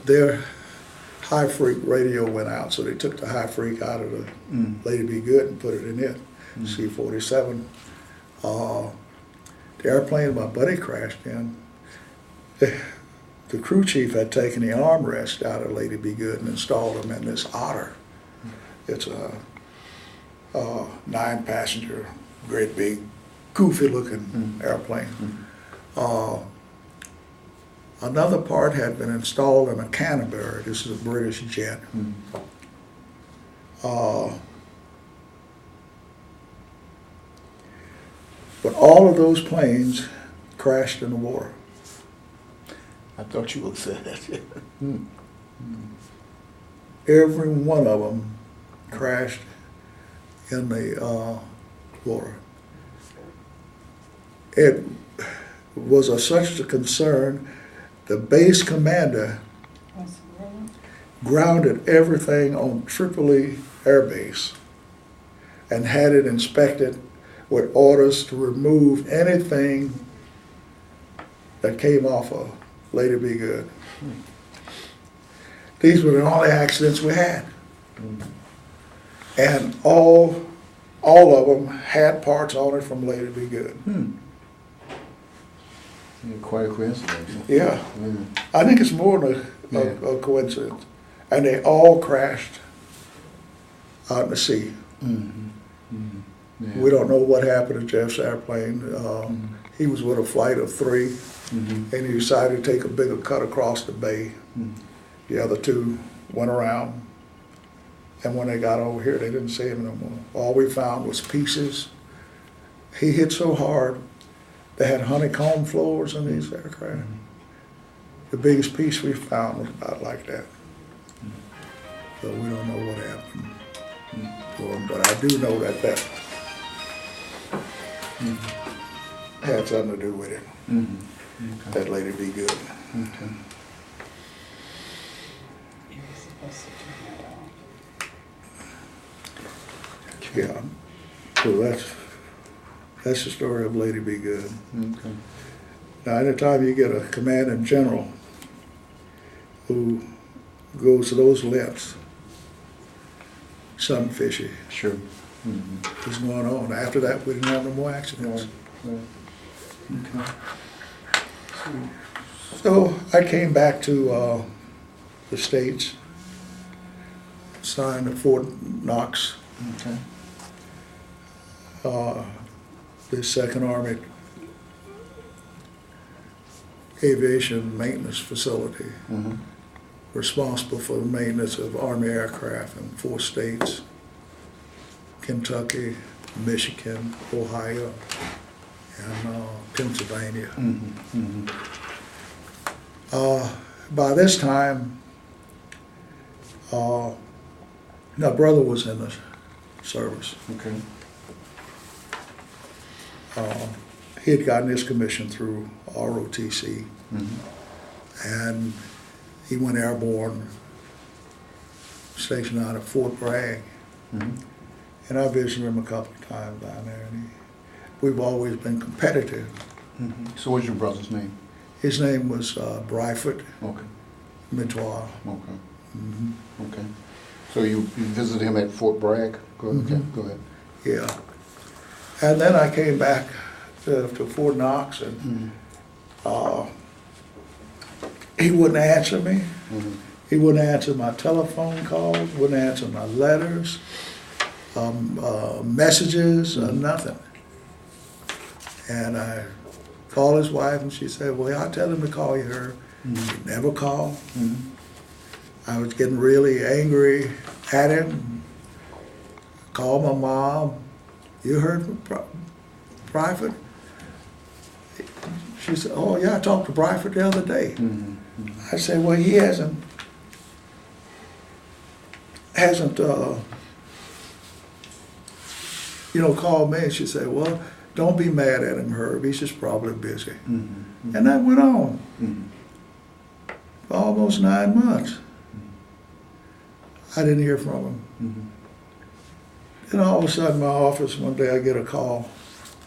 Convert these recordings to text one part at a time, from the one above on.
their high freak radio went out, so they took the high freak out of the Lady Be Good and put it in it, C-47. The airplane my buddy crashed in, the crew chief had taken the armrest out of Lady Be Good and installed them in this Otter. It's a 9-passenger, great big, goofy-looking airplane. Another part had been installed in a Canterbury. This is a British jet. But all of those planes crashed in the water. I thought you would say that. Every one of them crashed in the water. It was of such a concern, the base commander grounded everything on Tripoli Air Base and had it inspected with orders to remove anything that came off of Lady Be Good. These were the only accidents we had. And all of them had parts on it from Lady Be Good. Yeah, quite a coincidence. Yeah. I think it's more than a coincidence. And they all crashed out in the sea. Yeah. We don't know what happened to Jeff's airplane. He was with a flight of 3, and he decided to take a bigger cut across the bay. The other 2 went around, and when they got over here, they didn't see him no more. All we found was pieces. He hit so hard, they had honeycomb floors in these aircraft. The biggest piece we found was about like that. So we don't know what happened to him, but I do know that had something to do with it. That Lady Be Good. Yeah. So that's the story of Lady Be Good. Now, anytime you get a commanding general who goes to those lengths, something fishy Sure. is going on. After that, we didn't have no more accidents. Okay. So I came back to the States, signed at Fort Knox, Okay. the Second Army Aviation Maintenance Facility, responsible for the maintenance of Army aircraft in 4 states, Kentucky, Michigan, Ohio, and Pennsylvania. By this time, my brother was in the service. Okay. He had gotten his commission through ROTC, and he went airborne, stationed out at Fort Bragg. And I visited him a couple of times down there, and we've always been competitive. So what's your brother's name? His name was Bryford Okay. Metoyer. Okay. Okay. So you visited him at Fort Bragg? Go ahead. Okay, go ahead. Yeah. And then I came back to Fort Knox, and he wouldn't answer me. He wouldn't answer my telephone calls, wouldn't answer my letters, messages, nothing. And I called his wife, and she said, well, I'll tell him to call you, Herb. He never called. I was getting really angry at him. Called my mom. You heard from Bryford? She said, oh yeah, I talked to Bryford the other day. I said, well, he hasn't called me. And she said, well, don't be mad at him, Herb. He's just probably busy. And that went on for almost 9 months. I didn't hear from him. Then all of a sudden, in my office, one day I get a call,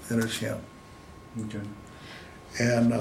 and it's him. Okay. And